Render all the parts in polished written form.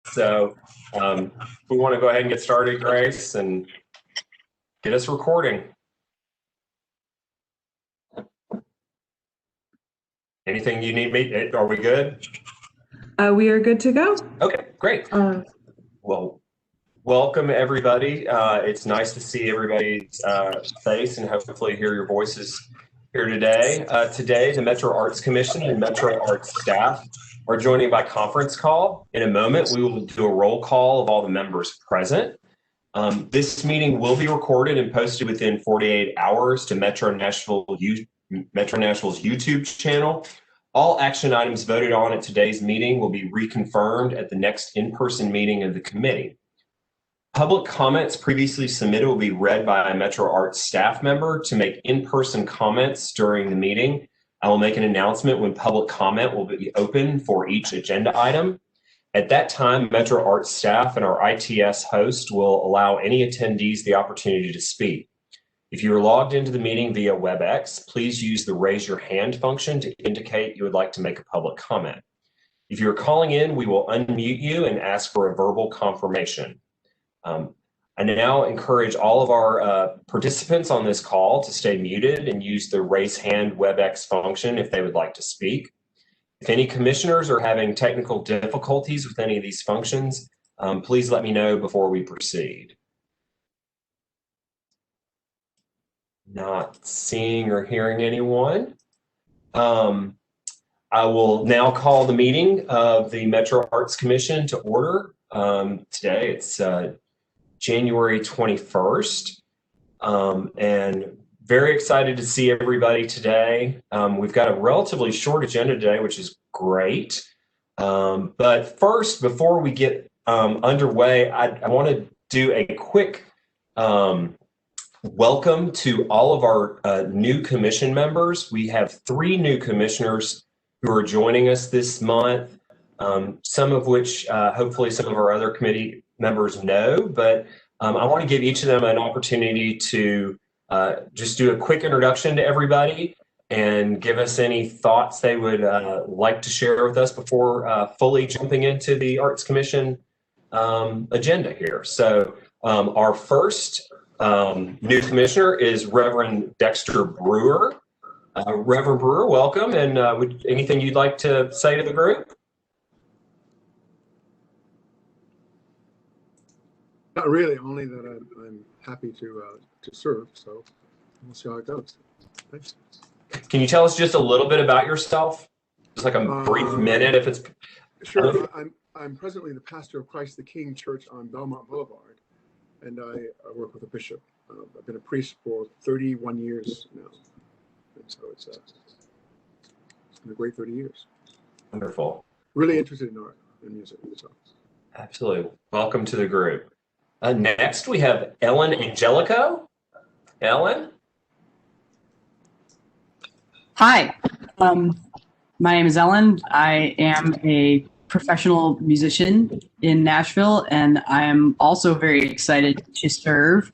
So we want to go ahead and get started, Grace, and get us recording. Anything you need me? Are we good? We are good to go. Okay, great. Well, welcome everybody. It's nice to see everybody's face and hopefully hear your voices here today. Today, the Metro Arts Commission and Metro Arts staff are joining by conference call. In a moment, we will do a roll call of all the members present. This meeting will be recorded and posted within 48 hours to Metro Nashville's YouTube channel. All action items voted on at today's meeting will be reconfirmed at the next in-person meeting of the committee. Public comments previously submitted will be read by a Metro Arts staff member. To make in-person comments during the meeting, I will make an announcement when public comment will be open for each agenda item. At that time, Metro Arts staff and our ITS host will allow any attendees the opportunity to speak. If you are logged into the meeting via WebEx, please use the raise your hand function to indicate you would like to make a public comment. If you're calling in, we will unmute you and ask for a verbal confirmation. I now encourage all of our participants on this call to stay muted and use the raise hand WebEx function if they would like to speak. If any commissioners are having technical difficulties with any of these functions, please let me know before we proceed. Not seeing or hearing anyone. I will now call the meeting of the Metro Arts Commission to order. Today it's January 21st, and very excited to see everybody today. We've got a relatively short agenda today, which is great. But first, before we get underway, I want to do a quick welcome to all of our new commission members. We have 3 new commissioners who are joining us this month, some of which hopefully some of our other committee members know, but I want to give each of them an opportunity to just do a quick introduction to everybody and give us any thoughts they would like to share with us before fully jumping into the Arts Commission agenda here. So our first new commissioner is Reverend Dexter Brewer. Reverend Brewer, welcome, and anything you'd like to say to the group? Not really, only that I'm happy to serve, so we'll see how it goes. Thanks. Can you tell us just a little bit about yourself? Just like a brief minute, if it's... Sure, I'm presently the pastor of Christ the King Church on Belmont Boulevard, and I work with a bishop. I've been a priest for 31 years now, and so it's been a great 30 years. Wonderful. Really interested in art and music. So. Absolutely. Welcome to the group. Next, we have Ellen Angelico. Ellen? Hi, my name is Ellen. I am a professional musician in Nashville, and I am also very excited to serve.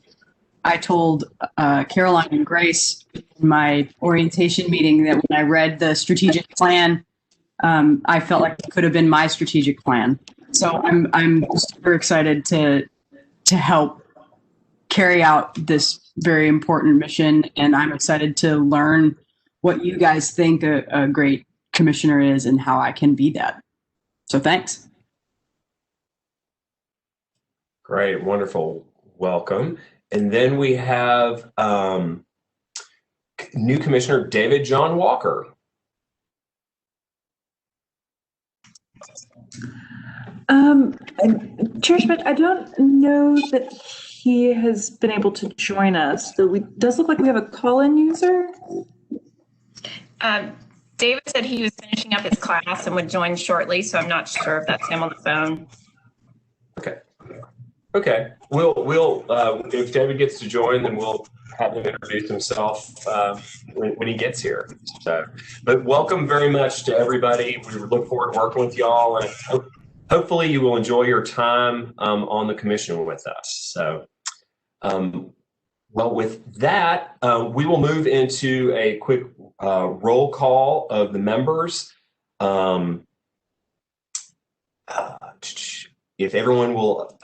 I told Caroline and Grace in my orientation meeting that when I read the strategic plan, I felt like it could have been my strategic plan. So I'm super excited to help carry out this very important mission, and I'm excited to learn what you guys think a great commissioner is and how I can be that. So thanks. Great, wonderful, welcome. And then we have new Commissioner David John Walker. Chairman, I don't know that he has been able to join us. So it does look like we have a call-in user. David said he was finishing up his class and would join shortly, so I'm not sure if that's him on the phone. Okay. We'll if David gets to join, then we'll have him introduce himself when he gets here. So, but welcome very much to everybody. We look forward to working with y'all, and hopefully you will enjoy your time on the commission with us. So, well, with that, we will move into a quick roll call of the members. If everyone will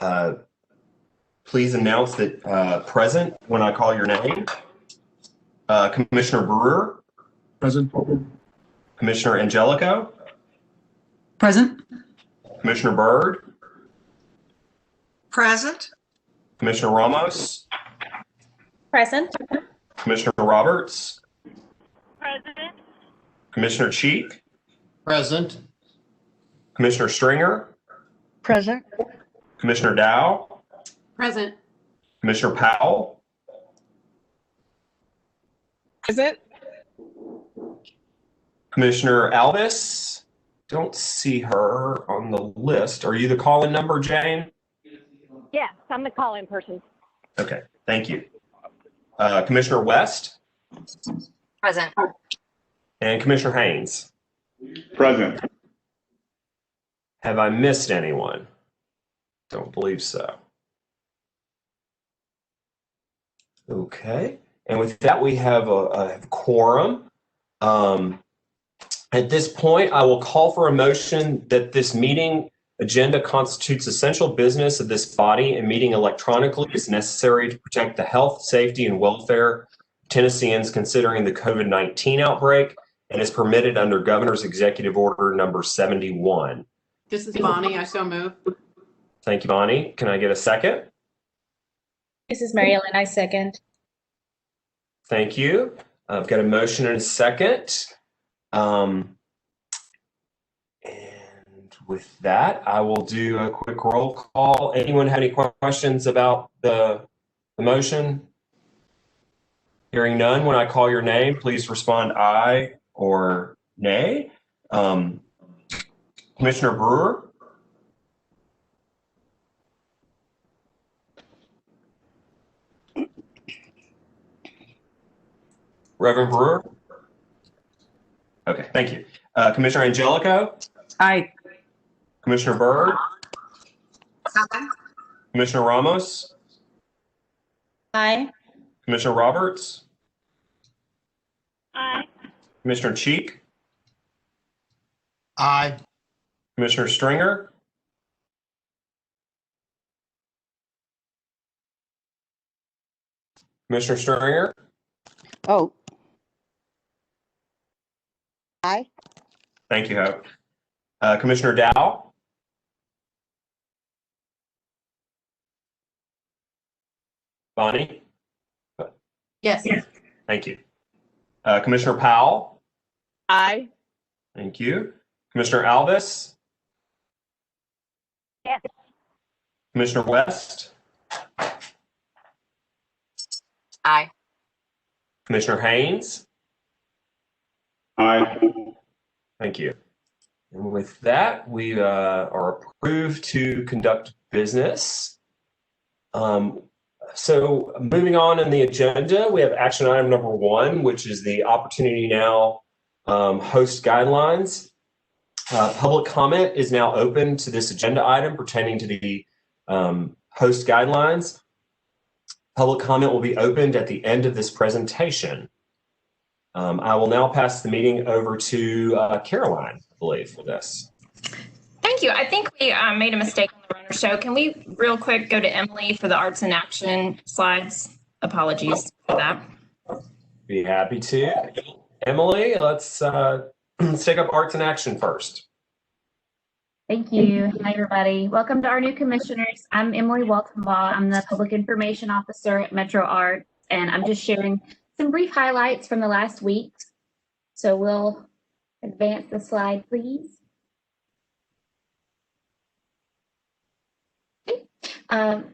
please announce that present when I call your name. Commissioner Brewer. Present. Commissioner Angelico. Present. Commissioner Byrd. Present. Commissioner Ramos. Present. Commissioner Roberts. President. Commissioner Cheek. Present. Commissioner Stringer. Present. Commissioner Dow. Present. Commissioner Powell. Present. Commissioner Alvis. Don't see her on the list. Are you the call-in number, Jane? Yes, I'm the call-in person. Okay, thank you. Commissioner West Present. and Commissioner Haynes. Present. Have I missed anyone? Don't believe so. Okay, and with that, we have a quorum. At this point, I will call for a motion that this meeting agenda constitutes essential business of this body, and meeting electronically is necessary to protect the health, safety, and welfare of Tennesseans considering the COVID-19 outbreak, and is permitted under Governor's Executive Order number 71. This is Bonnie. I so move. Thank you, Bonnie. Can I get a second? This is Mary Ellen. I second. Thank you. I've got a motion and a second. And with that, I will do a quick roll call. Anyone have any questions about the motion? Hearing none, when I call your name, please respond aye or nay. Commissioner Brewer? Reverend Brewer? Okay, thank you. Commissioner Angelico? Aye. Commissioner Byrd? Commissioner Ramos? Aye. Commissioner Roberts? Aye. Commissioner Cheek? Aye. Commissioner Stringer? Commissioner Stringer? Oh. Aye. Thank you, Hope. Commissioner Dow? Bonnie? Yes. Thank you. Commissioner Powell? Aye. Thank you. Commissioner Alvis? Yes. Commissioner West? Aye. Commissioner Haynes? Aye. Thank you. And with that, we are approved to conduct business. So moving on in the agenda, we have action item number 1, which is the Opportunity Now host guidelines. Public comment is now open to this agenda item pertaining to the host guidelines. Public comment will be opened at the end of this presentation. I will now pass the meeting over to Caroline, I believe, for this. Thank you. I think we made a mistake on the runner show. Can we real quick go to Emily for the arts in action slides? Apologies for that. Be happy to. Emily, let's take up arts in action first. Thank you. Hi, everybody. Welcome to our new commissioners. I'm Emily Waltonbaugh. I'm the Public Information Officer at Metro Arts, and I'm just sharing some brief highlights from the last week. So we'll advance the slide, please.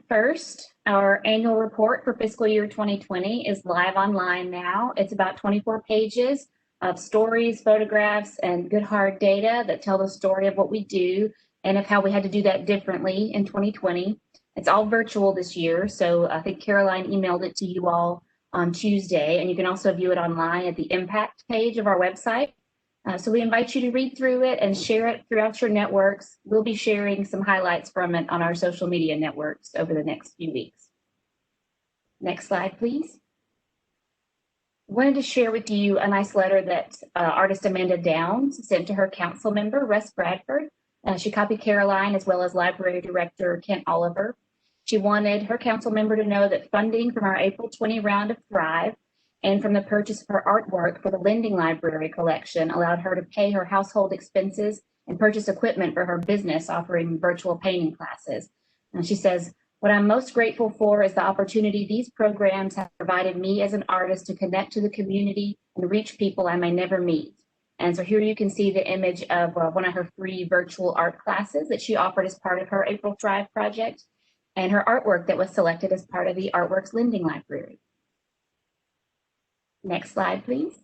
First, our annual report for fiscal year 2020 is live online now. It's about 24 pages of stories, photographs, and good hard data that tell the story of what we do and of how we had to do that differently in 2020. It's all virtual this year, so I think Caroline emailed it to you all on Tuesday, and you can also view it online at the impact page of our website. So we invite you to read through it and share it throughout your networks. We'll be sharing some highlights from it on our social media networks over the next few weeks. Next slide, please. I wanted to share with you a nice letter that artist Amanda Downs sent to her council member, Russ Bradford. She copied Caroline as well as Library Director Kent Oliver. She wanted her council member to know that funding from our April 20 round of Thrive and from the purchase of her artwork for the Lending Library collection allowed her to pay her household expenses and purchase equipment for her business offering virtual painting classes. And she says, "What I'm most grateful for is the opportunity these programs have provided me as an artist to connect to the community and reach people I may never meet." And so here you can see the image of one of her free virtual art classes that she offered as part of her April Thrive project and her artwork that was selected as part of the Artworks Lending Library. Next slide, please.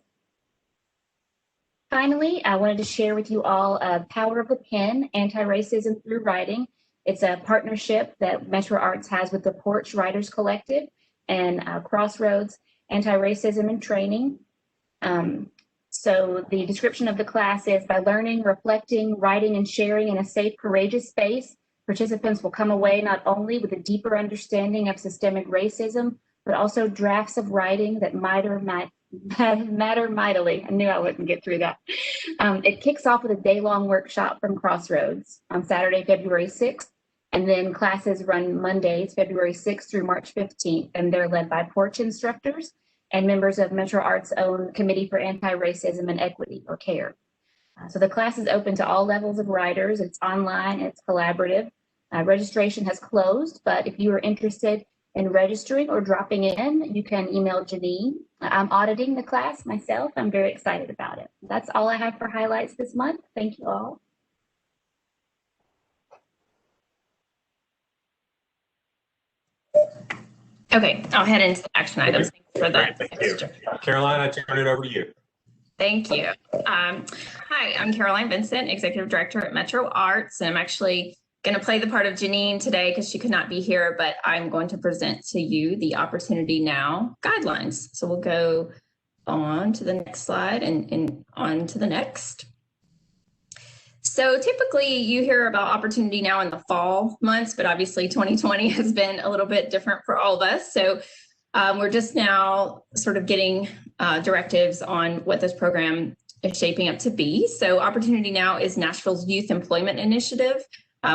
Finally, I wanted to share with you all Power of the Pen, Anti-Racism Through Writing. It's a partnership that Metro Arts has with the Porch Writers Collective and Crossroads Anti-Racism and Training. So the description of the class is, by learning, reflecting, writing, and sharing in a safe, courageous space, participants will come away not only with a deeper understanding of systemic racism, but also drafts of writing that matter mightily. I knew I wouldn't get through that. It kicks off with a day-long workshop from Crossroads on Saturday, February 6th, and then classes run Mondays, February 6th through March 15th, and they're led by Porch instructors and members of Metro Arts' own Committee for Anti-Racism and Equity, or CARE. So the class is open to all levels of writers. It's online, it's collaborative. Registration has closed, but if you are interested in registering or dropping in, you can email Janine. I'm auditing the class myself. I'm very excited about it. That's all I have for highlights this month. Thank you all. Okay, I'll head into the action items. Thanks for that. Thank you. Caroline, I turn it over to you. Thank you. Hi, I'm Caroline Vincent, Executive Director at Metro Arts, and I'm actually going to play the part of Janine today because she could not be here, but I'm going to present to you the Opportunity Now guidelines. So we'll go on to the next slide and on to the next. So typically you hear about Opportunity Now in the fall months, but obviously 2020 has been a little bit different for all of us. So we're just now sort of getting directives on what this program is shaping up to be. So Opportunity Now is Nashville's youth employment initiative,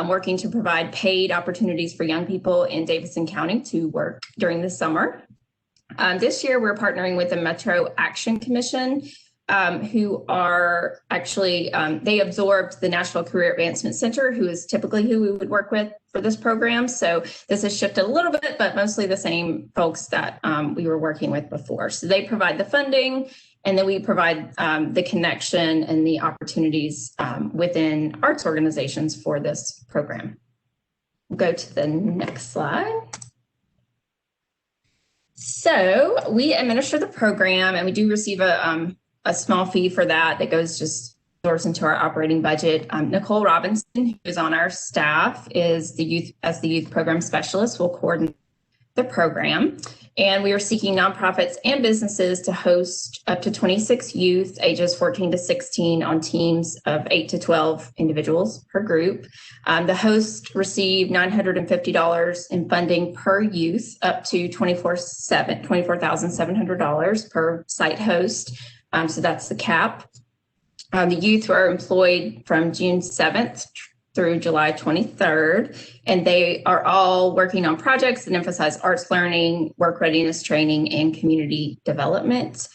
working to provide paid opportunities for young people in Davidson County to work during the summer. This year, we're partnering with the Metro Action Commission, who are actually, they absorbed the Nashville Career Advancement Center, who is typically who we would work with for this program. So this has shifted a little bit, but mostly the same folks that we were working with before. So they provide the funding, and then we provide the connection and the opportunities within arts organizations for this program. We'll go to the next slide. So we administer the program, and we do receive a small fee for that goes just absorbs into our operating budget. Nicole Robinson, who is on our staff, is the youth program specialist, will coordinate the program. And we are seeking nonprofits and businesses to host up to 26 youth ages 14 to 16 on teams of 8 to 12 individuals per group. The hosts receive $950 in funding per youth, up to $24,700 per site host. So that's the cap. The youth are employed from June 7th through July 23rd, and they are all working on projects that emphasize arts learning, work readiness training, and community development.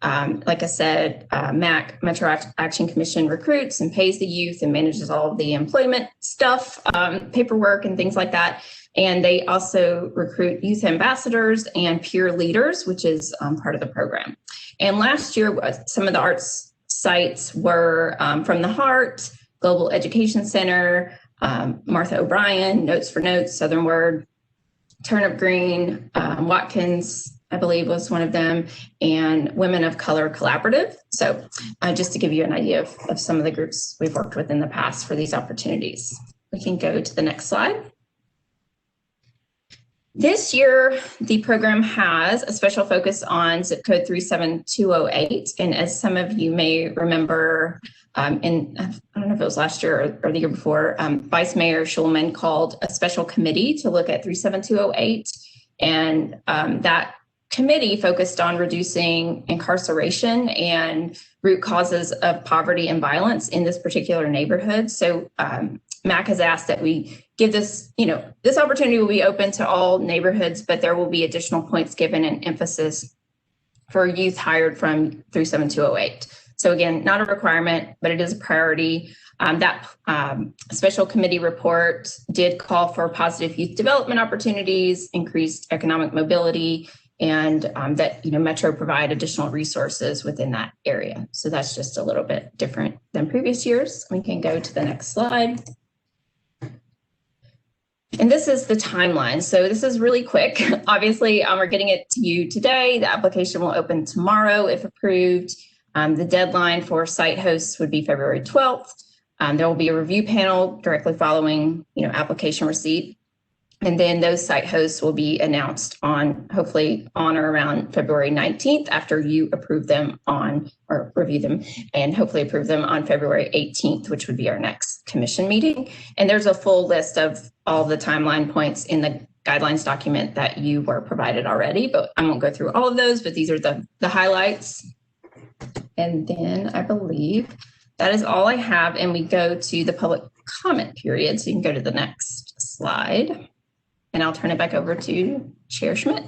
Like I said, Metro Action Commission recruits and pays the youth and manages all of the employment stuff, paperwork and things like that. And they also recruit youth ambassadors and peer leaders, which is part of the program. And last year, some of the arts sites were From the Heart, Global Education Center, Martha O'Brien, Notes for Notes, Southern Word, Turnip Green, Watkins, I believe was one of them, and Women of Color Collaborative. So just to give you an idea of some of the groups we've worked with in the past for these opportunities. We can go to the next slide. This year, the program has a special focus on zip code 37208. And as some of you may remember, I don't know if it was last year or the year before, Vice Mayor Schulman called a special committee to look at 37208. And that committee focused on reducing incarceration and root causes of poverty and violence in this particular neighborhood. So MAC has asked that we give this, this opportunity will be open to all neighborhoods, but there will be additional points given and emphasis for youth hired from 37208. So again, not a requirement, but it is a priority. That special committee report did call for positive youth development opportunities, increased economic mobility, and that Metro provide additional resources within that area. So that's just a little bit different than previous years. We can go to the next slide. And this is the timeline. So this is really quick. Obviously, we're getting it to you today. The application will open tomorrow if approved. The deadline for site hosts would be February 12th. There will be a review panel directly following, application receipt. And then those site hosts will be announced hopefully on or around February 19th after you approve them or review them and hopefully approve them on February 18th, which would be our next commission meeting. And there's a full list of all the timeline points in the guidelines document that you were provided already, but I won't go through all of those, but these are the highlights. And then I believe that is all I have. And we go to the public comment period. So you can go to the next slide. And I'll turn it back over to Chair Schmidt.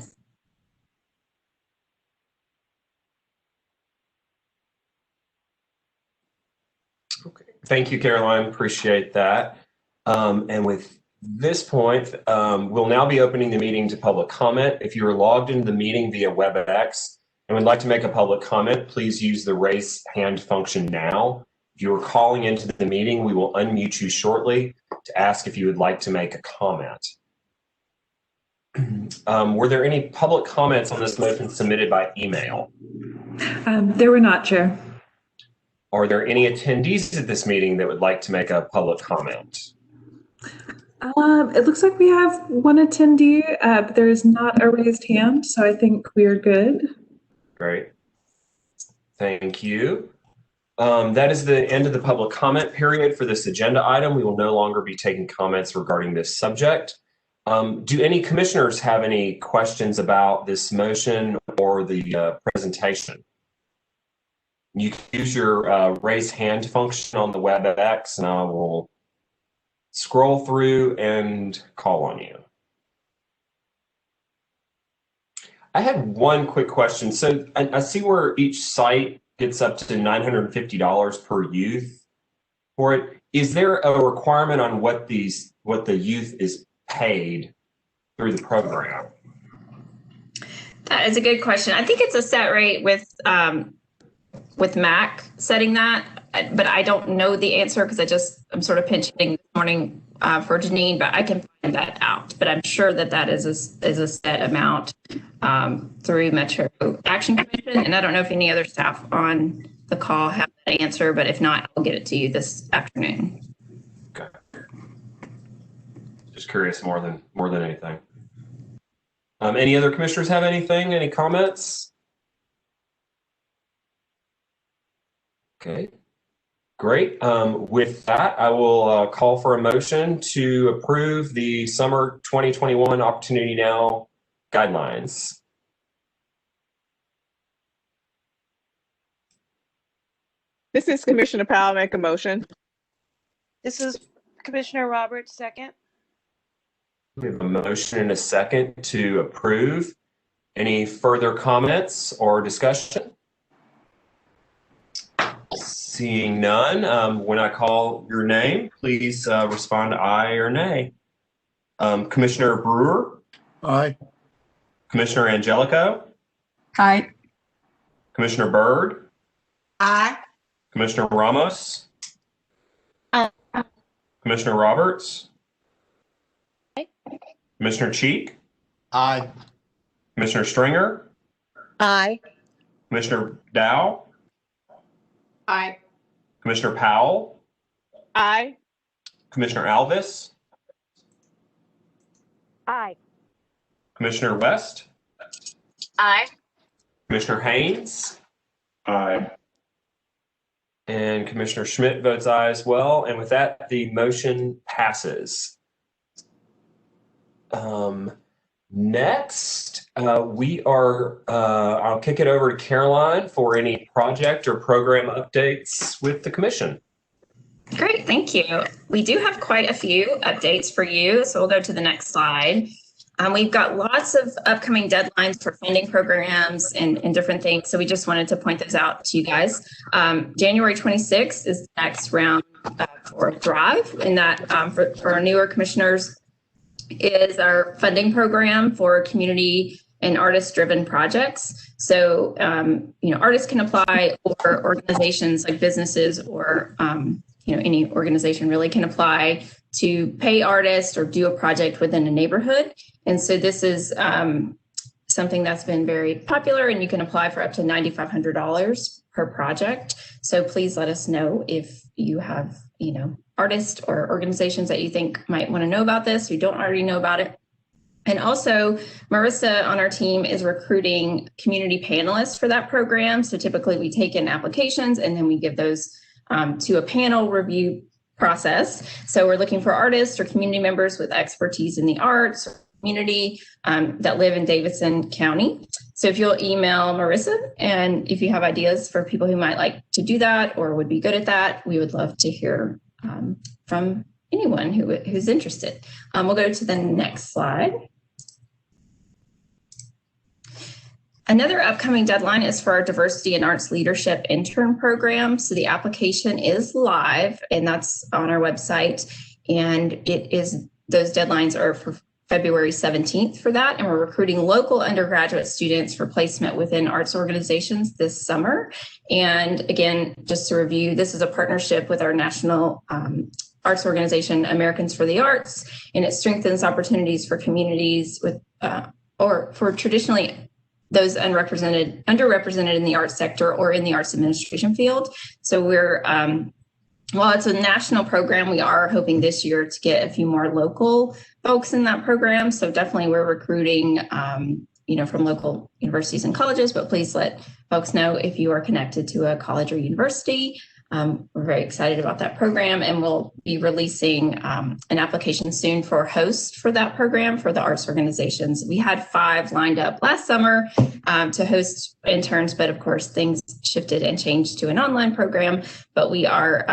Okay. Thank you, Caroline. Appreciate that. And with this point, we'll now be opening the meeting to public comment. If you are logged into the meeting via WebEx and would like to make a public comment, please use the raise hand function now. If you are calling into the meeting, we will unmute you shortly to ask if you would like to make a comment. Were there any public comments on this motion submitted by email? There were not, Chair. Are there any attendees at this meeting that would like to make a public comment? It looks like we have one attendee, but there is not a raised hand, so I think we are good. Great. Thank you. That is the end of the public comment period for this agenda item. We will no longer be taking comments regarding this subject. Do any commissioners have any questions about this motion or the presentation? You can use your raise hand function on the WebEx and I will scroll through and call on you. I had one quick question. So I see where each site gets up to $950 per youth for it. Is there a requirement on what the youth is paid through the program? That is a good question. I think it's a set rate with MAC setting that, but I don't know the answer because I'm sort of pinch hitting this morning for Janine, but I can find that out. But I'm sure that is a set amount through Metro Action Commission, and I don't know if any other staff on the call have that answer, but if not, I'll get it to you this afternoon. Okay. Just curious more than anything. Any other commissioners have anything? Any comments? Okay, great. With that, I will call for a motion to approve the summer 2021 Opportunity Now guidelines. This is Commissioner Powell, make a motion. This is Commissioner Roberts, second. We have a motion and a second to approve. Any further comments or discussion? Seeing none, when I call your name, please respond to aye or nay. Commissioner Brewer? Aye. Commissioner Angelico? Aye. Commissioner Byrd? Aye. Commissioner Ramos? Aye. Commissioner Roberts? Aye. Commissioner Cheek? Aye. Commissioner Stringer? Aye. Commissioner Dow? Aye. Commissioner Powell? Aye. Commissioner Alvis? Aye. Commissioner West? Aye. Commissioner Haynes? Aye. And Commissioner Schmidt votes aye as well. And with that, the motion passes. Next, I'll kick it over to Caroline for any project or program updates with the commission. Great, thank you. We do have quite a few updates for you, so we'll go to the next slide. We've got lots of upcoming deadlines for funding programs and different things, so we just wanted to point those out to you guys. January 26th is the next round for Thrive, and that for our newer commissioners is our funding program for community and artist-driven projects. So, artists can apply, or organizations like businesses or any organization really can apply to pay artists or do a project within a neighborhood. And so this is something that's been very popular, and you can apply for up to $9,500 per project. So please let us know if you have, artists or organizations that you think might want to know about this, who don't already know about it. And also, Marissa on our team is recruiting community panelists for that program. So typically we take in applications and then we give those to a panel review process. So we're looking for artists or community members with expertise in the arts or community that live in Davidson County. So if you'll email Marissa, and if you have ideas for people who might like to do that or would be good at that, we would love to hear from anyone who's interested. We'll go to the next slide. Another upcoming deadline is for our Diversity and Arts Leadership Intern Program. So the application is live, and that's on our website. And those deadlines are for February 17th for that. And we're recruiting local undergraduate students for placement within arts organizations this summer. And again, just to review, this is a partnership with our national arts organization, Americans for the Arts, and it strengthens opportunities for communities with, or for traditionally those underrepresented in the arts sector or in the arts administration field. So we're, while it's a national program, we are hoping this year to get a few more local folks in that program. So definitely we're recruiting, from local universities and colleges, but please let folks know if you are connected to a college or university. We're very excited about that program, and we'll be releasing an application soon for a host for that program for the arts organizations. We had 5 lined up last summer to host interns, but of course things shifted and changed to an online program, but we are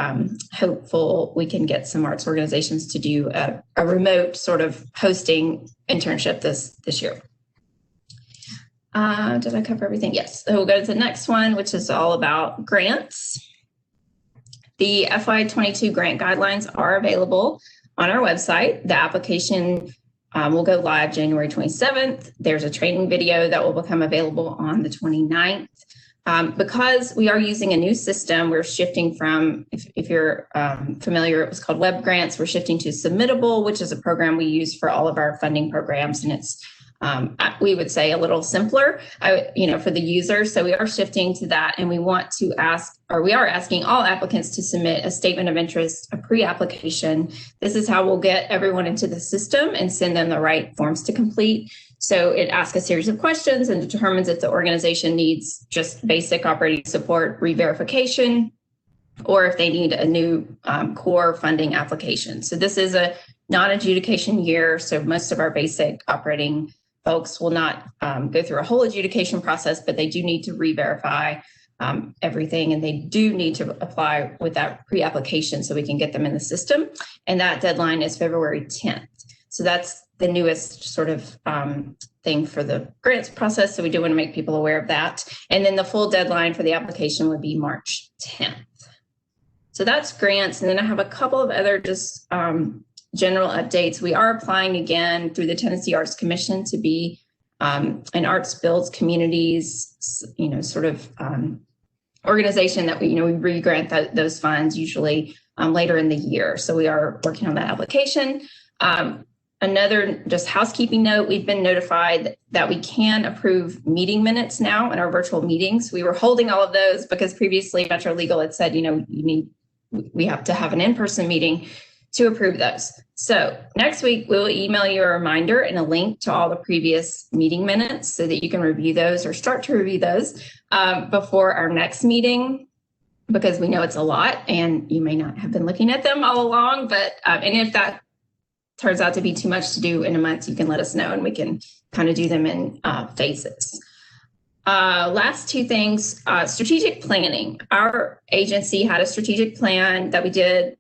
hopeful we can get some arts organizations to do a remote sort of hosting internship this year. Did I cover everything? Yes. So we'll go to the next one, which is all about grants. The FY22 grant guidelines are available on our website. The application will go live January 27th. There's a training video that will become available on the 29th. Because we are using a new system, we're shifting from, if you're familiar, it was called Web Grants. We're shifting to Submittable, which is a program we use for all of our funding programs, and it's we would say a little simpler, for the user. So we are shifting to that, and we are asking all applicants to submit a statement of interest, a pre-application. This is how we'll get everyone into the system and send them the right forms to complete. So it asks a series of questions and determines if the organization needs just basic operating support re-verification, or if they need a new core funding application. So this is a non-adjudication year. So most of our basic operating folks will not go through a whole adjudication process, but they do need to re-verify everything, and they do need to apply with that pre-application so we can get them in the system. And that deadline is February 10th. So that's the newest sort of thing for the grants process. So we do want to make people aware of that. And then the full deadline for the application would be March 10th. So that's grants. And then I have a couple of other just general updates. We are applying again through the Tennessee Arts Commission to be an Arts Builds Communities, sort of organization that we re-grant those funds usually later in the year. So we are working on that application. Another just housekeeping note, we've been notified that we can approve meeting minutes now in our virtual meetings. We were holding all of those because previously Metro Legal had said, we have to have an in-person meeting to approve those. So next week, we'll email you a reminder and a link to all the previous meeting minutes so that you can review those or start to review those before our next meeting, because we know it's a lot and you may not have been looking at them all along, but and if that turns out to be too much to do in a month, you can let us know and we can kind of do them in phases. Last two things, strategic planning. Our agency had a strategic plan that we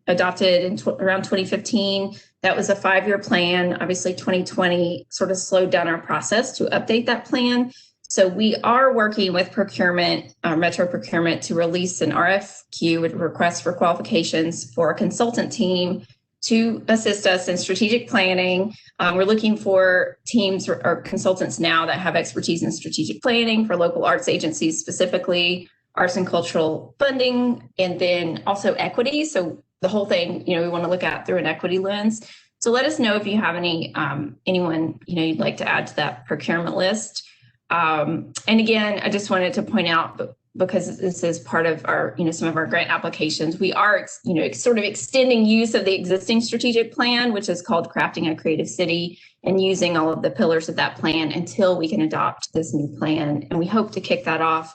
adopted in around 2015. That was a 5-year plan. Obviously 2020 sort of slowed down our process to update that plan. So we are working with procurement, Metro procurement, to release an RFQ with requests for qualifications for a consultant team to assist us in strategic planning. We're looking for teams or consultants now that have expertise in strategic planning for local arts agencies, specifically arts and cultural funding, and then also equity. So the whole thing, we want to look at through an equity lens. So let us know if you have anyone, you'd like to add to that procurement list. And again, I just wanted to point out, because this is part of our, some of our grant applications, we are, sort of extending use of the existing strategic plan, which is called Crafting a Creative City, and using all of the pillars of that plan until we can adopt this new plan. And we hope to kick that off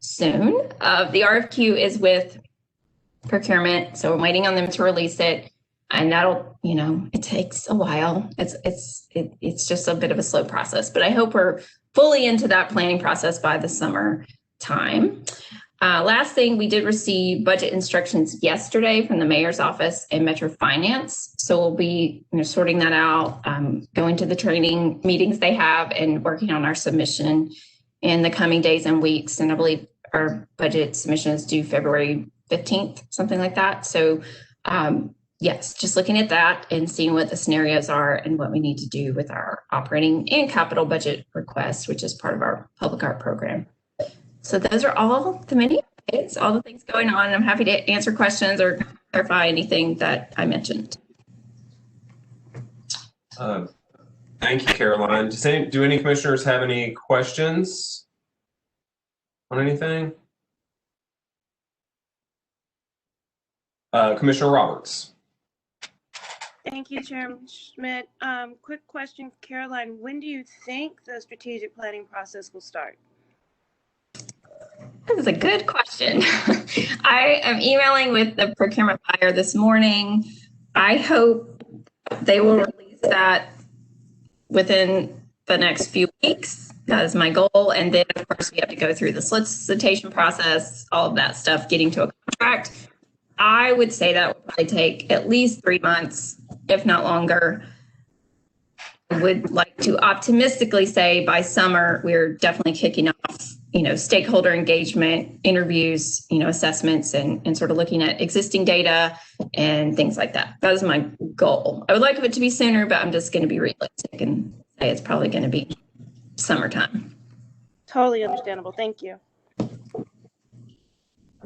soon. The RFQ is with procurement, so we're waiting on them to release it. And that'll, it takes a while. It's just a bit of a slow process, but I hope we're fully into that planning process by the summer time. Last thing, we did receive budget instructions yesterday from the mayor's office and Metro Finance. So we'll be sorting that out, going to the training meetings they have, and working on our submission in the coming days and weeks. And I believe our budget submission is due February 15th, something like that. So yes, just looking at that and seeing what the scenarios are and what we need to do with our operating and capital budget requests, which is part of our public art program. So those are all the many updates, all the things going on. I'm happy to answer questions or clarify anything that I mentioned. Thank you, Caroline. Do any commissioners have any questions on anything? Commissioner Roberts. Thank you, Chairman Schmidt. Quick question, Caroline. When do you think the strategic planning process will start? This is a good question. I am emailing with the procurement buyer this morning. I hope they will release that within the next few weeks. That is my goal. And then, of course, we have to go through the solicitation process, all of that stuff, getting to a contract. I would say that would probably take at least 3 months, if not longer. I would like to optimistically say by summer, we're definitely kicking off, stakeholder engagement, interviews, assessments, and sort of looking at existing data and things like that. That is my goal. I would like it to be sooner, but I'm just going to be realistic and say it's probably going to be summertime. Totally understandable. Thank you.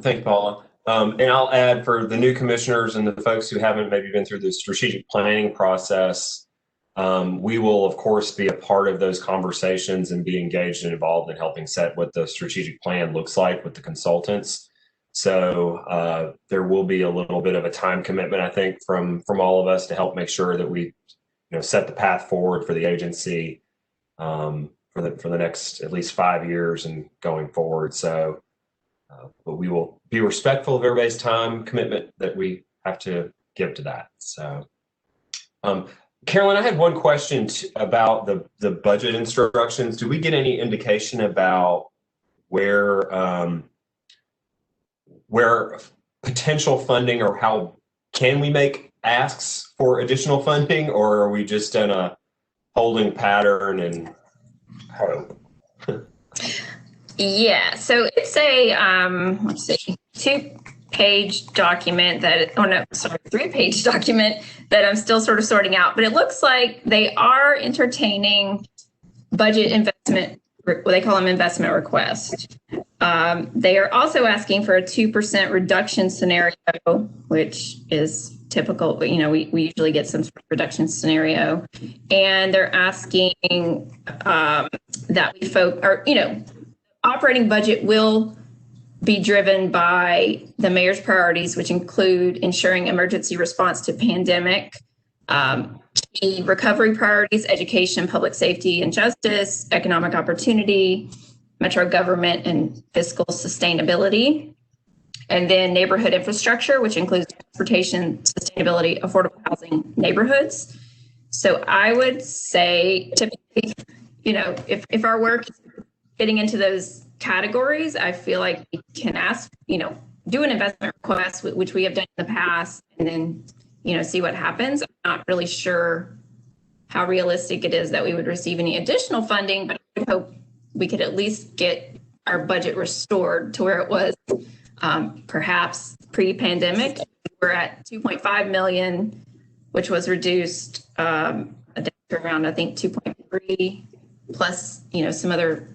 Thank you, Paula. And I'll add, for the new commissioners and the folks who haven't maybe been through the strategic planning process, we will, of course, be a part of those conversations and be engaged and involved in helping set what the strategic plan looks like with the consultants. So there will be a little bit of a time commitment, I think, from all of us to help make sure that we set the path forward for the agency for the next at least 5 years and going forward. So, but we will be respectful of everybody's time commitment that we have to give to that. So, Carolyn, I had one question about the budget instructions. Do we get any indication about where potential funding, or how can we make asks for additional funding, or are we just in a holding pattern and hope? Yeah, so it's a, let's see, 2-page document that, 3-page document that I'm still sort of sorting out, but it looks like they are entertaining budget investment, what they call them investment requests. They are also asking for a 2% reduction scenario, which is typical, but we usually get some sort of reduction scenario. And they're asking that we operating budget will be driven by the mayor's priorities, which include ensuring emergency response to pandemic, key recovery priorities, education, public safety and justice, economic opportunity, metro government and fiscal sustainability, and then neighborhood infrastructure, which includes transportation, sustainability, affordable housing, neighborhoods. So I would say typically, if our work is fitting into those categories, I feel like we can ask, do an investment request, which we have done in the past, and then, see what happens. I'm not really sure how realistic it is that we would receive any additional funding, but I would hope we could at least get our budget restored to where it was perhaps pre-pandemic. We're at 2.5 million, which was reduced down to around, I think, 2.3 plus, some other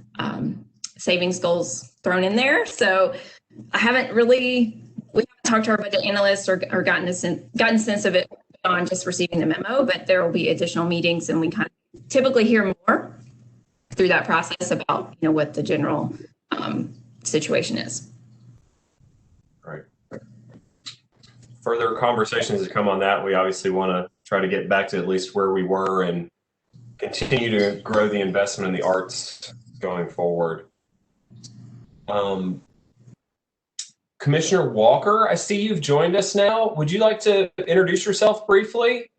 savings goals thrown in there. So we haven't talked to our budget analysts or gotten sense of it on just receiving the memo, but there will be additional meetings, and we kind of typically hear more through that process about, what the general situation is. Right. Further conversations to come on that. We obviously want to try to get back to at least where we were and continue to grow the investment in the arts going forward. Commissioner Walker, I see you've joined us now. Would you like to introduce yourself briefly?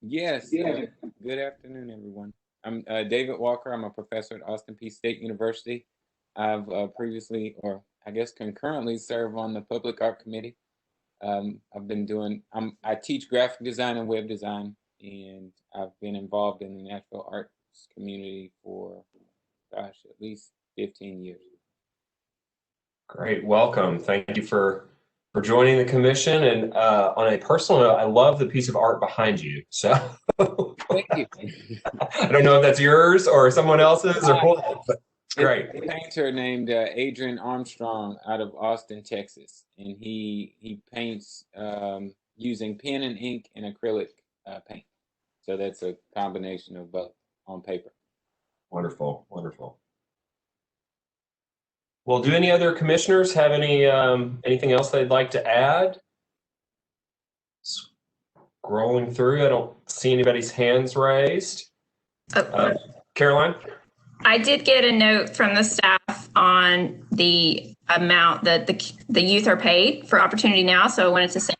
Yes. Good afternoon, everyone. I'm David Walker. I'm a professor at Austin Peay State University. I've previously, or I guess concurrently, served on the Public Art Committee. I teach graphic design and web design, and I've been involved in the Nashville arts community for, at least 15 years. Great, welcome. Thank you for joining the commission. And on a personal note, I love the piece of art behind you. So Thank you. I don't know if that's yours or someone else's or what, but it's great. It's a painter named Adrian Armstrong out of Austin, Texas, and he paints using pen and ink and acrylic paint. So that's a combination of both on paper. Wonderful, wonderful. Well, do any other commissioners have anything else they'd like to add? Scrolling through, I don't see anybody's hands raised. Caroline? I did get a note from the staff on the amount that the youth are paid for Opportunity Now. So I wanted to say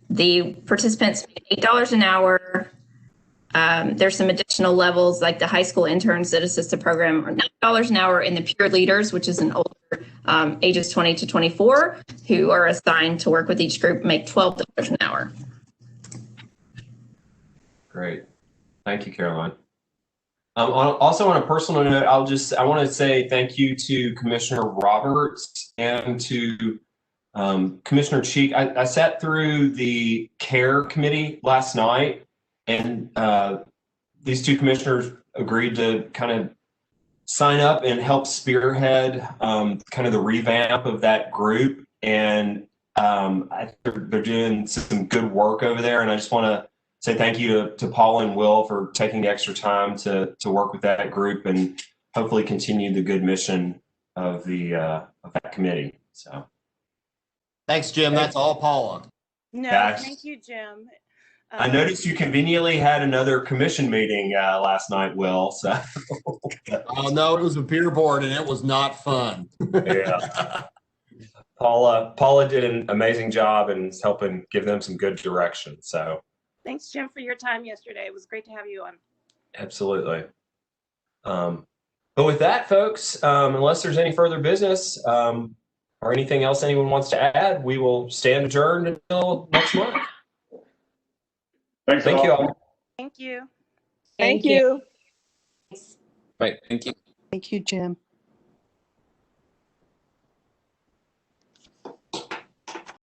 the participants paid $8 an hour. There's some additional levels, like the high school interns that assist the program are $9 an hour, and the peer leaders, which is an older ages 20 to 24, who are assigned to work with each group, make $12 an hour. Great. Thank you, Caroline. Also on a personal note, I want to say thank you to Commissioner Roberts and to Commissioner Cheek. I sat through the CARE committee last night, and these two commissioners agreed to kind of sign up and help spearhead kind of the revamp of that group. And they're doing some good work over there. And I just want to say thank you to Paul and Will for taking the extra time to work with that group and hopefully continue the good mission of that committee. So, Thanks, Jim. That's all Paula. No, Yes. thank you, Jim. I noticed you conveniently had another commission meeting last night, Will. So, Oh no, it was a beer board and it was not fun. yeah. Paula did an amazing job and is helping give them some good direction. So, Thanks, Jim, for your time yesterday. It was great to have you on. absolutely. But with that, folks, unless there's any further business or anything else anyone wants to add, we will stand adjourned until next month. Thank you all. Thank you. Thank you. Right. Thank you. Thank you, Jim.